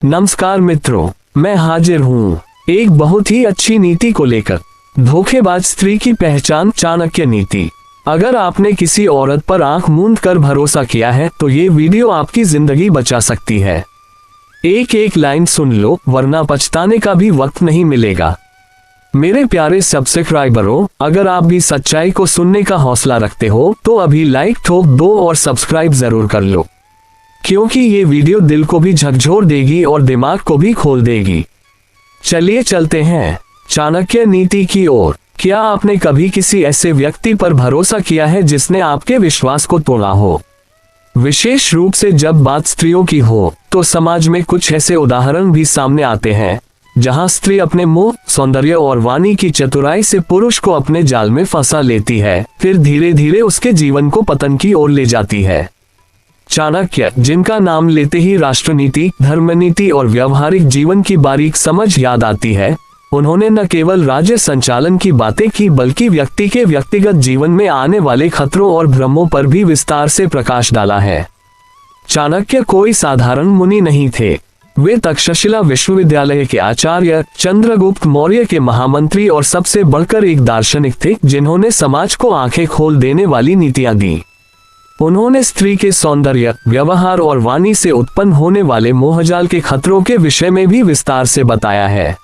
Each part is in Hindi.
नमस्कार मित्रों, मैं हाजिर हूँ एक बहुत ही अच्छी नीति को लेकर। धोखेबाज स्त्री की पहचान, चाणक्य नीति। अगर आपने किसी औरत पर आंख मूंद कर भरोसा किया है तो ये वीडियो आपकी जिंदगी बचा सकती है। एक एक लाइन सुन लो, वरना पछताने का भी वक्त नहीं मिलेगा। मेरे प्यारे सब्सक्राइबरों, अगर आप भी सच्चाई को सुनने का हौसला रखते हो तो अभी लाइक ठोक दो और सब्सक्राइब जरूर कर लो, क्योंकि ये वीडियो दिल को भी झकझोर देगी और दिमाग को भी खोल देगी। चलिए चलते हैं चाणक्य नीति की ओर। क्या आपने कभी किसी ऐसे व्यक्ति पर भरोसा किया है जिसने आपके विश्वास को तोड़ा हो? विशेष रूप से जब बात स्त्रियों की हो तो समाज में कुछ ऐसे उदाहरण भी सामने आते हैं जहां स्त्री अपने मुंह, सौंदर्य और वाणी की चतुराई से पुरुष को अपने जाल में फंसा लेती है, फिर धीरे धीरे उसके जीवन को पतन की ओर ले जाती है। चाणक्य, जिनका नाम लेते ही राष्ट्रनीति, धर्मनीति और व्यवहारिक जीवन की बारीक समझ याद आती है, उन्होंने न केवल राज्य संचालन की बातें की बल्कि व्यक्ति के व्यक्तिगत जीवन में आने वाले खतरों और भ्रमों पर भी विस्तार से प्रकाश डाला है। चाणक्य कोई साधारण मुनि नहीं थे। वे तक्षशिला विश्वविद्यालय के आचार्य, चंद्रगुप्त मौर्य के महामंत्री और सबसे बढ़कर एक दार्शनिक थे जिन्होंने समाज को आंखें खोल देने वाली नीतियां दी। उन्होंने स्त्री के सौंदर्य, व्यवहार और वाणी से उत्पन्न होने वाले मोहजाल के खतरों के विषय में भी विस्तार से बताया है।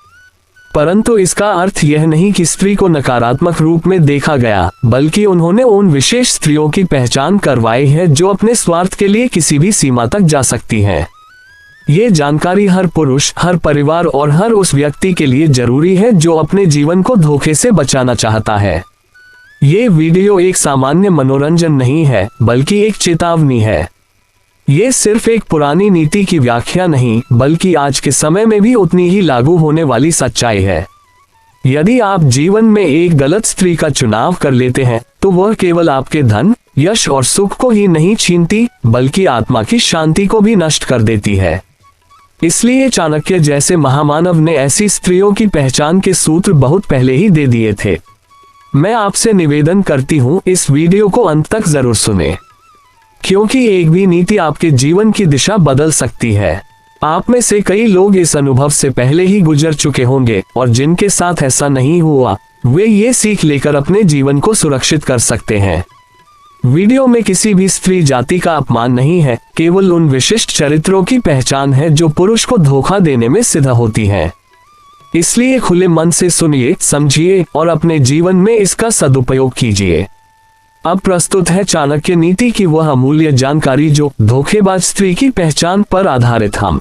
परंतु इसका अर्थ यह नहीं कि स्त्री को नकारात्मक रूप में देखा गया, बल्कि उन्होंने उन विशेष स्त्रियों की पहचान करवाई है जो अपने स्वार्थ के लिए किसी भी सीमा तक जा सकती हैं। ये जानकारी हर पुरुष, हर परिवार और हर उस व्यक्ति के लिए जरूरी है जो अपने जीवन को धोखे से बचाना चाहता है। ये वीडियो एक सामान्य मनोरंजन नहीं है, बल्कि एक चेतावनी है। ये सिर्फ एक पुरानी नीति की व्याख्या नहीं, बल्कि आज के समय में भी उतनी ही लागू होने वाली सच्चाई है। यदि आप जीवन में एक गलत स्त्री का चुनाव कर लेते हैं तो वह केवल आपके धन, यश और सुख को ही नहीं छीनती, बल्कि आत्मा की शांति को भी नष्ट कर देती है। इसलिए चाणक्य जैसे महामानव ने ऐसी स्त्रियों की पहचान के सूत्र बहुत पहले ही दे दिए थे। मैं आपसे निवेदन करती हूँ, इस वीडियो को अंत तक जरूर सुने, क्योंकि एक भी नीति आपके जीवन की दिशा बदल सकती है। आप में से कई लोग इस अनुभव से पहले ही गुजर चुके होंगे और जिनके साथ ऐसा नहीं हुआ, वे ये सीख लेकर अपने जीवन को सुरक्षित कर सकते हैं। वीडियो में किसी भी स्त्री जाति का अपमान नहीं है, केवल उन विशिष्ट चरित्रों की पहचान है जो पुरुष को धोखा देने में सिद्ध होती है। इसलिए खुले मन से सुनिए, समझिए और अपने जीवन में इसका सदुपयोग कीजिए। अब प्रस्तुत है चाणक्य नीति की वह अमूल्य जानकारी जो धोखेबाज स्त्री की पहचान पर आधारित हम।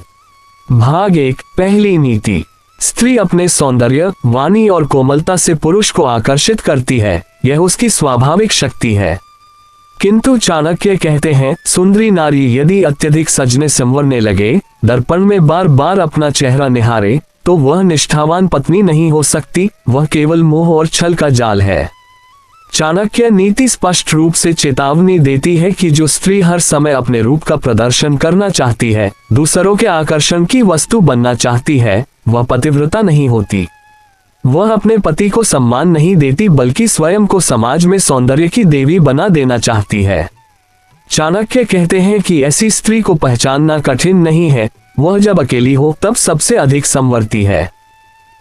भाग 1, पहली नीति। स्त्री अपने सौंदर्य, वाणी और कोमलता से पुरुष को आकर्षित करती है, यह उसकी स्वाभाविक शक्ति है। किंतु चाणक्य कहते हैं, सुंदरी नारी यदि अत्यधिक सजने संवरने लगे, दर्पण में बार बार अपना चेहरा निहारे, तो वह निष्ठावान पत्नी नहीं हो सकती, वह केवल मोह और छल का जाल है। चाणक्य नीति स्पष्ट रूप से चेतावनी देती है कि जो स्त्री हर समय अपने रूप का प्रदर्शन करना चाहती है, दूसरों के आकर्षण की वस्तु बनना चाहती है, वह पतिव्रता नहीं होती। वह अपने पति को सम्मान नहीं देती, बल्कि स्वयं को समाज में सौंदर्य की देवी बना देना चाहती है। चाणक्य कहते हैं कि ऐसी स्त्री को पहचानना कठिन नहीं है। वह जब अकेली हो तब सबसे अधिक संवरती है।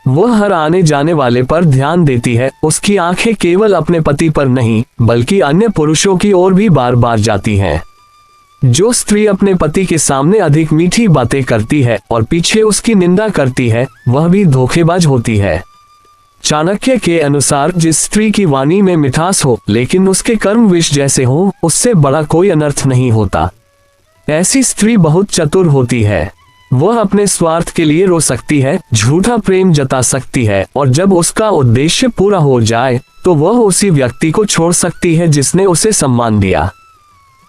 वह हर आने जाने वाले पर ध्यान देती है। उसकी आंखें केवल अपने पति पर नहीं, बल्कि अन्य पुरुषों की ओर भी बार बार जाती हैं। जो स्त्री अपने पति के सामने अधिक मीठी बातें करती है और पीछे उसकी निंदा करती है, वह भी धोखेबाज होती है। चाणक्य के अनुसार जिस स्त्री की वाणी में मिठास हो लेकिन उसके कर्म विष जैसे हो, उससे बड़ा कोई अनर्थ नहीं होता। ऐसी स्त्री बहुत चतुर होती है। वह अपने स्वार्थ के लिए रो सकती है, झूठा प्रेम जता सकती है और जब उसका उद्देश्य पूरा हो जाए तो वह उसी व्यक्ति को छोड़ सकती है जिसने उसे सम्मान दिया।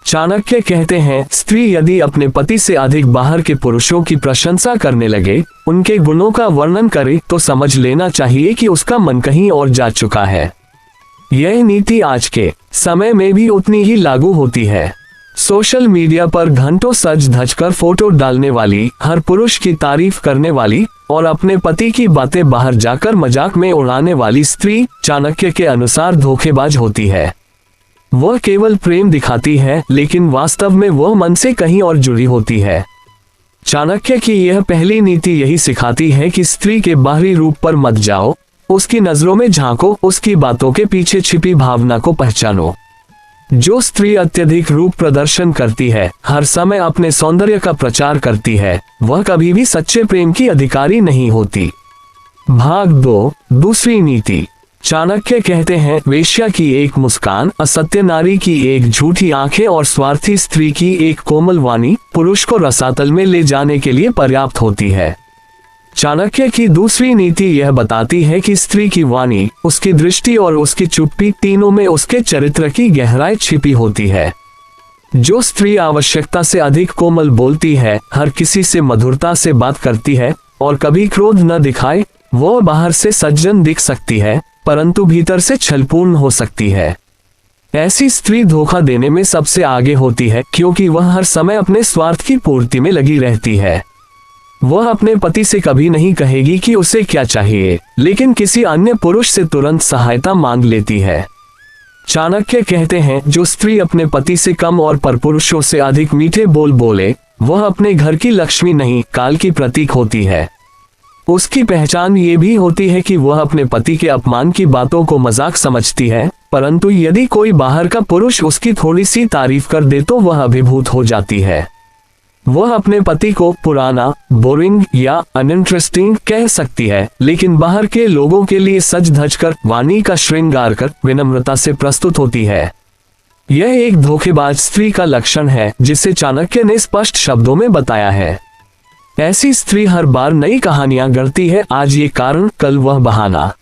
चाणक्य कहते हैं, स्त्री यदि अपने पति से अधिक बाहर के पुरुषों की प्रशंसा करने लगे, उनके गुणों का वर्णन करे, तो समझ लेना चाहिए कि उसका मन कहीं और जा चुका है। यह नीति आज के समय में भी उतनी ही लागू होती है। सोशल मीडिया पर घंटों सज धज कर फोटो डालने वाली, हर पुरुष की तारीफ करने वाली और अपने पति की बातें बाहर जाकर मजाक में उड़ाने वाली स्त्री चाणक्य के अनुसार धोखेबाज होती है। वह केवल प्रेम दिखाती है, लेकिन वास्तव में वह मन से कहीं और जुड़ी होती है। चाणक्य की यह पहली नीति यही सिखाती है कि स्त्री के बाहरी रूप पर मत जाओ, उसकी नजरों में झांको, उसकी बातों के पीछे छिपी भावना को पहचानो। जो स्त्री अत्यधिक रूप प्रदर्शन करती है, हर समय अपने सौंदर्य का प्रचार करती है, वह कभी भी सच्चे प्रेम की अधिकारी नहीं होती। भाग 2, दूसरी नीति। चाणक्य कहते हैं, वेश्या की एक मुस्कान, असत्य नारी की एक झूठी आंखें और स्वार्थी स्त्री की एक कोमल वाणी पुरुष को रसातल में ले जाने के लिए पर्याप्त होती है। चाणक्य की दूसरी नीति यह बताती है कि स्त्री की वाणी, उसकी दृष्टि और उसकी चुप्पी, तीनों में उसके चरित्र की गहराई छिपी होती है। जो स्त्री आवश्यकता से अधिक कोमल बोलती है, हर किसी से मधुरता से बात करती है और कभी क्रोध न दिखाए, वो बाहर से सज्जन दिख सकती है परंतु भीतर से छलपूर्ण हो सकती है। ऐसी स्त्री धोखा देने में सबसे आगे होती है, क्योंकि वह हर समय अपने स्वार्थ की पूर्ति में लगी रहती है। वह अपने पति से कभी नहीं कहेगी कि उसे क्या चाहिए, लेकिन किसी अन्य पुरुष से तुरंत सहायता मांग लेती है। चाणक्य कहते हैं, जो स्त्री अपने पति से कम और परपुरुषों से अधिक मीठे बोल बोले, वह अपने घर की लक्ष्मी नहीं, काल की प्रतीक होती है। उसकी पहचान ये भी होती है कि वह अपने पति के अपमान की बातों को मजाक समझती है, परंतु यदि कोई बाहर का पुरुष उसकी थोड़ी सी तारीफ कर दे तो वह अभिभूत हो जाती है। वह अपने पति को पुराना, बोरिंग या अनइंटरेस्टिंग कह सकती है, लेकिन बाहर के लोगों के लिए सज धज कर, वाणी का श्रृंगार कर, विनम्रता से प्रस्तुत होती है। यह एक धोखेबाज स्त्री का लक्षण है, जिसे चाणक्य ने स्पष्ट शब्दों में बताया है। ऐसी स्त्री हर बार नई कहानियां गढ़ती है, आज ये कारण, कल वह बहाना।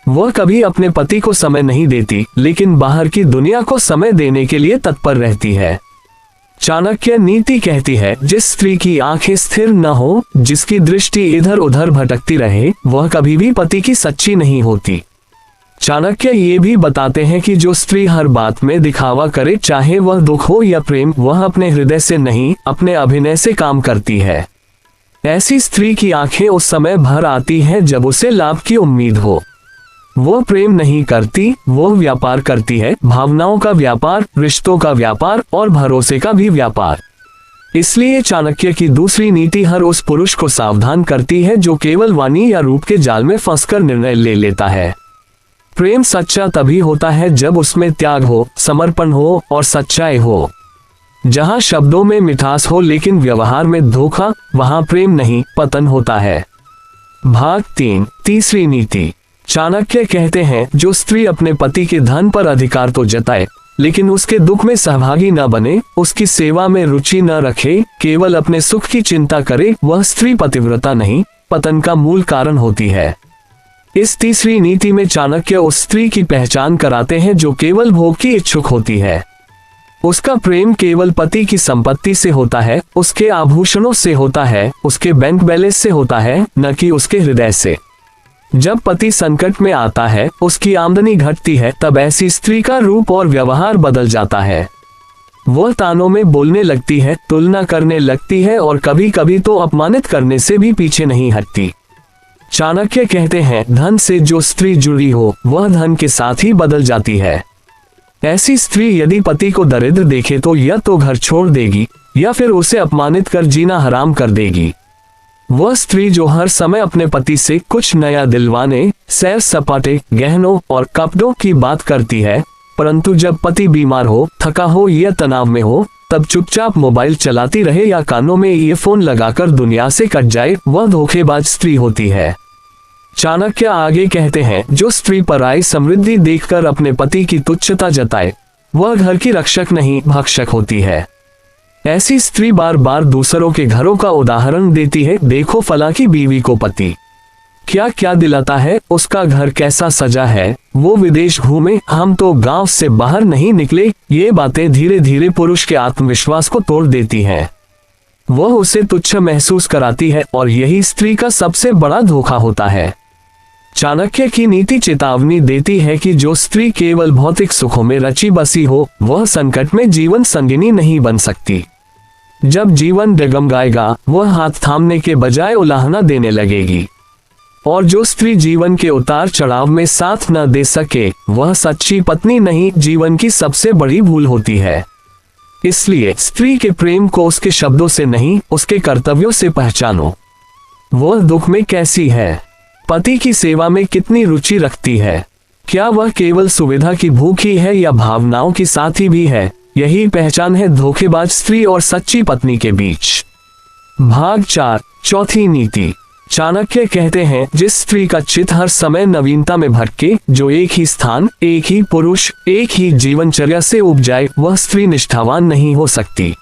वह कभी अपने पति को समय नहीं देती, लेकिन बाहर की दुनिया को समय देने के लिए तत्पर रहती है। चाणक्य नीति कहती है, जिस स्त्री की आंखें स्थिर न हो, जिसकी दृष्टि इधर उधर भटकती रहे, वह कभी भी पति की सच्ची नहीं होती। चाणक्य ये भी बताते हैं कि जो स्त्री हर बात में दिखावा करे, चाहे वह दुख हो या प्रेम, वह अपने हृदय से नहीं, अपने अभिनय से काम करती है। ऐसी स्त्री की आंखें उस समय भर आती हैं जब उसे लाभ की उम्मीद हो। वो प्रेम नहीं करती, वो व्यापार करती है, भावनाओं का व्यापार, रिश्तों का व्यापार और भरोसे का भी व्यापार। इसलिए चाणक्य की दूसरी नीति हर उस पुरुष को सावधान करती है जो केवल वाणी या रूप के जाल में फंसकर निर्णय ले लेता है। प्रेम सच्चा तभी होता है जब उसमें त्याग हो, समर्पण हो और सच्चाई हो। जहां शब्दों में मिठास हो लेकिन व्यवहार में धोखा, वहां प्रेम नहीं, पतन होता है। भाग 3, तीसरी नीति। चाणक्य कहते हैं, जो स्त्री अपने पति के धन पर अधिकार तो जताए, लेकिन उसके दुख में सहभागी न बने, उसकी सेवा में रुचि न रखे, केवल अपने सुख की चिंता करे, वह स्त्री पतिव्रता नहीं, पतन का मूल कारण होती है। इस तीसरी नीति में चाणक्य उस स्त्री की पहचान कराते हैं जो केवल भोग की इच्छुक होती है। उसका प्रेम केवल पति की संपत्ति से होता है, उसके आभूषणों से होता है, उसके बैंक बैलेंस से होता है, न कि उसके हृदय से। जब पति संकट में आता है, उसकी आमदनी घटती है, तब ऐसी स्त्री का रूप और व्यवहार बदल जाता है। वह तानों में बोलने लगती है, तुलना करने लगती है और कभी कभी तो अपमानित करने से भी पीछे नहीं हटती। चाणक्य कहते हैं, धन से जो स्त्री जुड़ी हो, वह धन के साथ ही बदल जाती है। ऐसी स्त्री यदि पति को दरिद्र देखे तो या तो घर छोड़ देगी या फिर उसे अपमानित कर जीना हराम कर देगी। वह स्त्री जो हर समय अपने पति से कुछ नया दिलवाने, सैर सपाटे, गहनों और कपड़ों की बात करती है, परंतु जब पति बीमार हो, थका हो या तनाव में हो, तब चुपचाप मोबाइल चलाती रहे या कानों में ईयरफोन लगाकर दुनिया से कट जाए, वह धोखेबाज स्त्री होती है। चाणक्य आगे कहते हैं, जो स्त्री पराई समृद्धि देखकर अपने पति की तुच्छता जताए, वह घर की रक्षक नहीं, भक्षक होती है। ऐसी स्त्री बार बार दूसरों के घरों का उदाहरण देती है, देखो फला की बीवी को पति क्या क्या दिलाता है, उसका घर कैसा सजा है, वो विदेश घूमे, हम तो गांव से बाहर नहीं निकले। ये बातें धीरे धीरे पुरुष के आत्मविश्वास को तोड़ देती हैं। वह उसे तुच्छ महसूस कराती है और यही स्त्री का सबसे बड़ा धोखा होता है। चाणक्य की नीति चेतावनी देती है कि जो स्त्री केवल भौतिक सुखों में रची बसी हो, वह संकट में जीवन संगिनी नहीं बन सकती। जब जीवन डगमगाएगा, वह हाथ थामने के बजाय उलाहना देने लगेगी। और जो स्त्री जीवन के उतार चढ़ाव में साथ न दे सके, वह सच्ची पत्नी नहीं, जीवन की सबसे बड़ी भूल होती है। इसलिए स्त्री के प्रेम को उसके शब्दों से नहीं, उसके कर्तव्यों से पहचानो। वह दुख में कैसी है, पति की सेवा में कितनी रुचि रखती है, क्या वह केवल सुविधा की भूखी है या भावनाओं की साथी भी है। यही पहचान है धोखेबाज स्त्री और सच्ची पत्नी के बीच। भाग 4, चौथी नीति। चाणक्य कहते हैं, जिस स्त्री का चित्त हर समय नवीनता में भटके, जो एक ही स्थान, एक ही पुरुष, एक ही जीवनचर्या से उब जाए, वह स्त्री निष्ठावान नहीं हो सकती।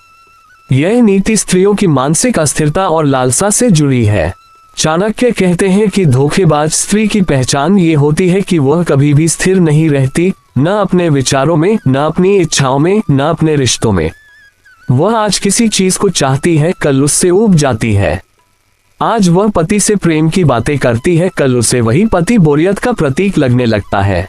यह नीति स्त्रियों की मानसिक अस्थिरता और लालसा से जुड़ी है। चाणक्य कहते हैं कि धोखेबाज स्त्री की पहचान ये होती है कि वह कभी भी स्थिर नहीं रहती, न अपने विचारों में, न अपनी इच्छाओं में, न अपने रिश्तों में। वह आज किसी चीज को चाहती है, कल उससे ऊब जाती है। आज वह पति से प्रेम की बातें करती है, कल उसे वही पति बोरियत का प्रतीक लगने लगता है।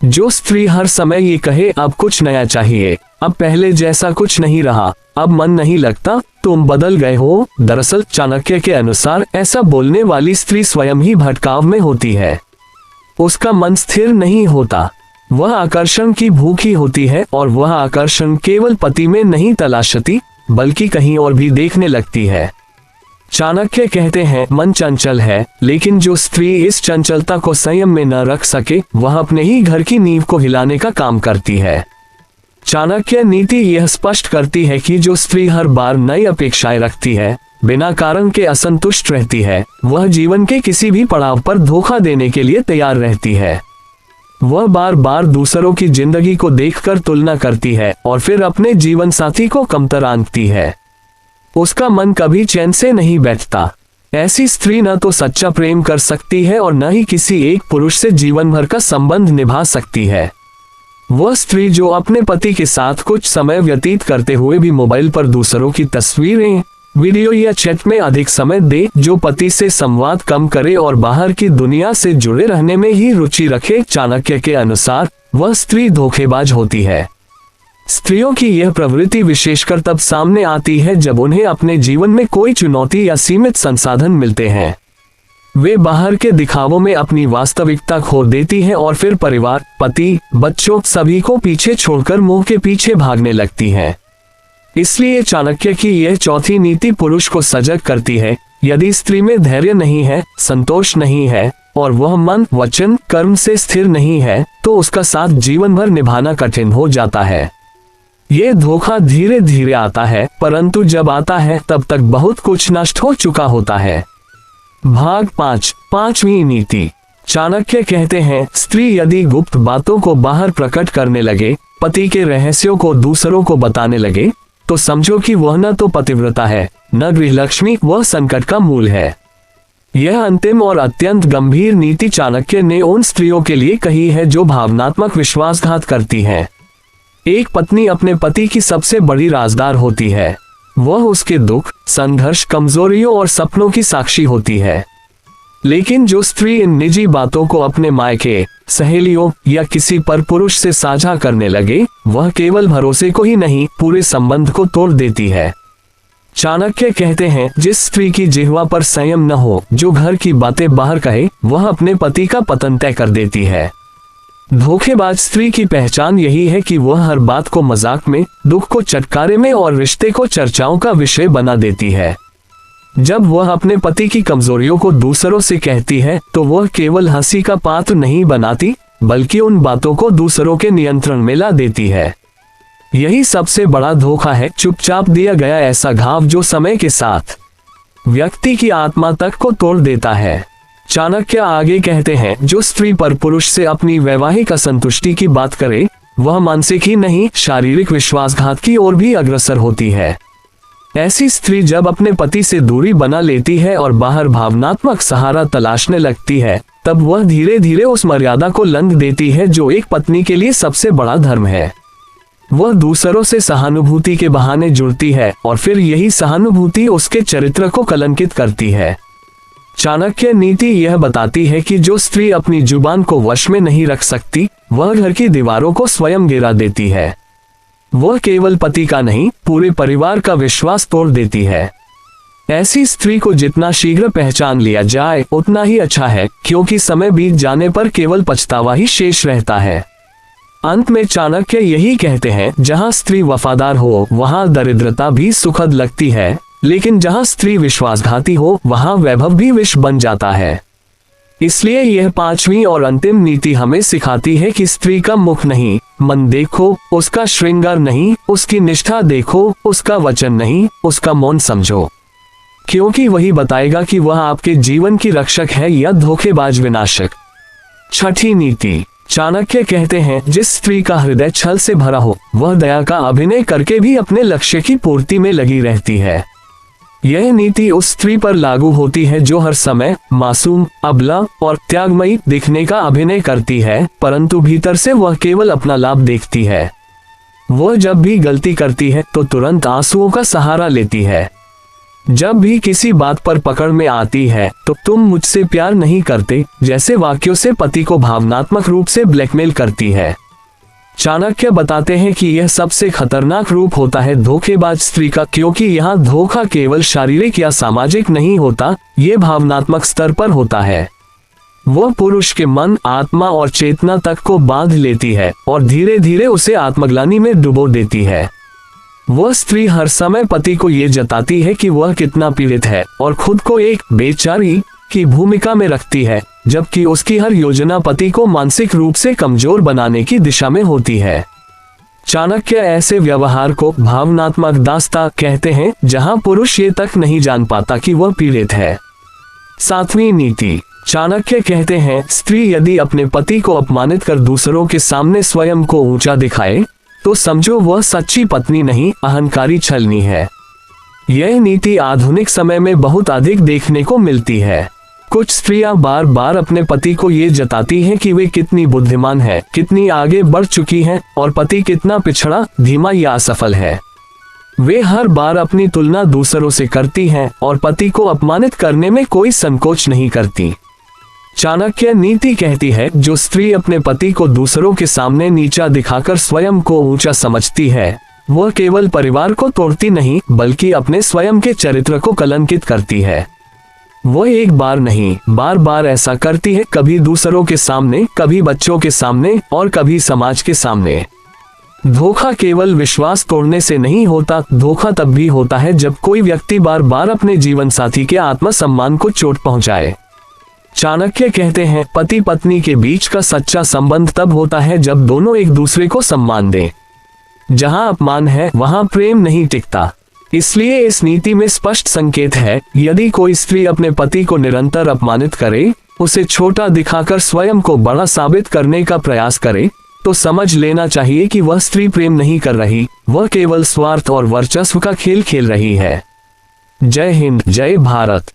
जो स्त्री हर समय ये कहे, अब कुछ नया चाहिए, अब पहले जैसा कुछ नहीं रहा, अब मन नहीं लगता, तुम बदल गए हो, दरअसल चाणक्य के अनुसार ऐसा बोलने वाली स्त्री स्वयं ही भटकाव में होती है। उसका मन स्थिर नहीं होता, वह आकर्षण की भूखी होती है और वह आकर्षण केवल पति में नहीं तलाशती, बल्कि कहीं और भी देखने लगती है। चाणक्य कहते हैं, मन चंचल है, लेकिन जो स्त्री इस चंचलता को संयम में न रख सके, वह अपने ही घर की नींव को हिलाने का काम करती है। चाणक्य नीति यह स्पष्ट करती है कि जो स्त्री हर बार नई अपेक्षाएं रखती है, बिना कारण के असंतुष्ट रहती है, वह जीवन के किसी भी पड़ाव पर धोखा देने के लिए तैयार रहती है। वह बार बार दूसरों की जिंदगी को देखकर तुलना करती है और फिर अपने जीवन साथी को कमतर आंकती है। उसका मन कभी चैन से नहीं बैठता। ऐसी स्त्री न तो सच्चा प्रेम कर सकती है और न ही किसी एक पुरुष से जीवन भर का संबंध निभा सकती है। वह स्त्री जो अपने पति के साथ कुछ समय व्यतीत करते हुए भी मोबाइल पर दूसरों की तस्वीरें, वीडियो या चैट में अधिक समय दे, जो पति से संवाद कम करे और बाहर की दुनिया से जुड़े रहने में ही रुचि रखे, चाणक्य के अनुसार वह स्त्री धोखेबाज होती है। स्त्रियों की यह प्रवृत्ति विशेषकर तब सामने आती है जब उन्हें अपने जीवन में कोई चुनौती या सीमित संसाधन मिलते हैं। वे बाहर के दिखावों में अपनी वास्तविकता खो देती हैं और फिर परिवार, पति, बच्चों सभी को पीछे छोड़कर मुंह के पीछे भागने लगती हैं। इसलिए चाणक्य की यह चौथी नीति पुरुष को सजग करती है। यदि स्त्री में धैर्य नहीं है, संतोष नहीं है और वह मन, वचन, कर्म से स्थिर नहीं है, तो उसका साथ जीवन भर निभाना कठिन हो जाता है। ये धोखा धीरे धीरे आता है, परंतु जब आता है तब तक बहुत कुछ नष्ट हो चुका होता है। भाग 5, पांचवी नीति। चाणक्य कहते हैं, स्त्री यदि गुप्त बातों को बाहर प्रकट करने लगे, पति के रहस्यों को दूसरों को बताने लगे, तो समझो कि वह न तो पतिव्रता है, न गृहलक्ष्मी, वह संकट का मूल है। यह अंतिम और अत्यंत गंभीर नीति चाणक्य ने उन स्त्रियों के लिए कही है जो भावनात्मक विश्वासघात करती हैं। एक पत्नी अपने पति की सबसे बड़ी राजदार होती है। वह उसके दुख, संघर्ष, कमजोरियों और सपनों की साक्षी होती है। लेकिन जो स्त्री इन निजी बातों को अपने मायके, सहेलियों या किसी पर पुरुष से साझा करने लगे, वह केवल भरोसे को ही नहीं, पूरे संबंध को तोड़ देती है। चाणक्य कहते हैं, जिस स्त्री की जिह्वा पर संयम न हो, जो घर की बातें बाहर कहे, वह अपने पति का पतन तय कर देती है। धोखेबाज स्त्री की पहचान यही है कि वह हर बात को मजाक में, दुख को चटकारे में और रिश्ते को चर्चाओं का विषय बना देती है। जब वह अपने पति की कमजोरियों को दूसरों से कहती है, तो वह केवल हंसी का पात्र नहीं बनाती, बल्कि उन बातों को दूसरों के नियंत्रण में ला देती है। यही सबसे बड़ा धोखा है, चुपचाप दिया गया ऐसा घाव जो समय के साथ व्यक्ति की आत्मा तक को तोड़ देता है। चाणक्य आगे कहते हैं, जो स्त्री पर पुरुष से अपनी वैवाहिक असंतुष्टि की बात करे, वह मानसिक ही नहीं, शारीरिक विश्वासघात की ओर भी अग्रसर होती है। ऐसी स्त्री जब अपने पति से दूरी बना लेती है और बाहर भावनात्मक सहारा तलाशने लगती है, तब वह धीरे धीरे उस मर्यादा को लंघ देती है जो एक पत्नी के लिए सबसे बड़ा धर्म है। वह दूसरों से सहानुभूति के बहाने जुड़ती है और फिर यही सहानुभूति उसके चरित्र को कलंकित करती है। चाणक्य नीति यह बताती है कि जो स्त्री अपनी जुबान को वश में नहीं रख सकती, वह घर की दीवारों को स्वयं गिरा देती है। वह केवल पति का नहीं, पूरे परिवार का विश्वास तोड़ देती है। ऐसी स्त्री को जितना शीघ्र पहचान लिया जाए उतना ही अच्छा है, क्योंकि समय बीत जाने पर केवल पछतावा ही शेष रहता है। अंत में चाणक्य यही कहते हैं, जहाँ स्त्री वफादार हो वहाँ दरिद्रता भी सुखद लगती है, लेकिन जहाँ स्त्री विश्वासघाती हो वहाँ वैभव भी विष बन जाता है। इसलिए यह पांचवी और अंतिम नीति हमें सिखाती है कि स्त्री का मुख नहीं, मन देखो, उसका श्रृंगार नहीं, उसकी निष्ठा देखो, उसका वचन नहीं, उसका मौन समझो, क्योंकि वही बताएगा कि वह आपके जीवन की रक्षक है या धोखेबाज विनाशक। छठी नीति, चाणक्य कहते हैं, जिस स्त्री का हृदय छल से भरा हो वह दया का अभिनय करके भी अपने लक्ष्य की पूर्ति में लगी रहती है। यह नीति उस स्त्री पर लागू होती है जो हर समय मासूम, अबला और त्यागमयी दिखने का अभिनय करती है, परंतु भीतर से वह केवल अपना लाभ देखती है। वह जब भी गलती करती है तो तुरंत आंसुओं का सहारा लेती है। जब भी किसी बात पर पकड़ में आती है तो तुम मुझसे प्यार नहीं करते जैसे वाक्यों से पति को भावनात्मक रूप से ब्लैकमेल करती है। चाणक्य बताते हैं कि यह सबसे खतरनाक रूप होता है धोखेबाज स्त्री का, क्योंकि यहाँ धोखा केवल शारीरिक या सामाजिक नहीं होता, ये भावनात्मक स्तर पर होता है। वह पुरुष के मन, आत्मा और चेतना तक को बांध लेती है और धीरे धीरे उसे आत्मग्लानि में डुबो देती है। वह स्त्री हर समय पति को ये जताती है कि वह कितना पीड़ित है और खुद को एक बेचारी की भूमिका में रखती है, जबकि उसकी हर योजना पति को मानसिक रूप से कमजोर बनाने की दिशा में होती है। चाणक्य ऐसे व्यवहार को भावनात्मक दास्ता कहते हैं, जहां पुरुष ये तक नहीं जान पाता कि वह पीड़ित है। सातवीं नीति, चाणक्य कहते हैं, स्त्री यदि अपने पति को अपमानित कर दूसरों के सामने स्वयं को ऊंचा दिखाए तो समझो वह सच्ची पत्नी नहीं, अहंकारी छलनी है। यह नीति आधुनिक समय में बहुत अधिक देखने को मिलती है। कुछ स्त्रियां बार बार अपने पति को ये जताती हैं कि वे कितनी बुद्धिमान है, कितनी आगे बढ़ चुकी हैं और पति कितना पिछड़ा, धीमा या असफल है। वे हर बार अपनी तुलना दूसरों से करती हैं और पति को अपमानित करने में कोई संकोच नहीं करती। चाणक्य नीति कहती है, जो स्त्री अपने पति को दूसरों के सामने नीचा दिखाकर स्वयं को ऊंचा समझती है, वह केवल परिवार को तोड़ती नहीं बल्कि अपने स्वयं के चरित्र को कलंकित करती है। वह एक बार नहीं, बार बार ऐसा करती है, कभी दूसरों के सामने, कभी बच्चों के सामने और कभी समाज के सामने। धोखा केवल विश्वास तोड़ने से नहीं होता, धोखा तब भी होता है जब कोई व्यक्ति बार बार अपने जीवन साथी के आत्मसम्मान को चोट पहुंचाए। चाणक्य कहते हैं, पति पत्नी के बीच का सच्चा संबंध तब होता है जब दोनों एक दूसरे को सम्मान दें। जहां अपमान है वहां प्रेम नहीं टिकता। इसलिए इस नीति में स्पष्ट संकेत है, यदि कोई स्त्री अपने पति को निरंतर अपमानित करे, उसे छोटा दिखाकर स्वयं को बड़ा साबित करने का प्रयास करे, तो समझ लेना चाहिए कि वह स्त्री प्रेम नहीं कर रही, वह केवल स्वार्थ और वर्चस्व का खेल खेल रही है। जय हिंद, जय भारत।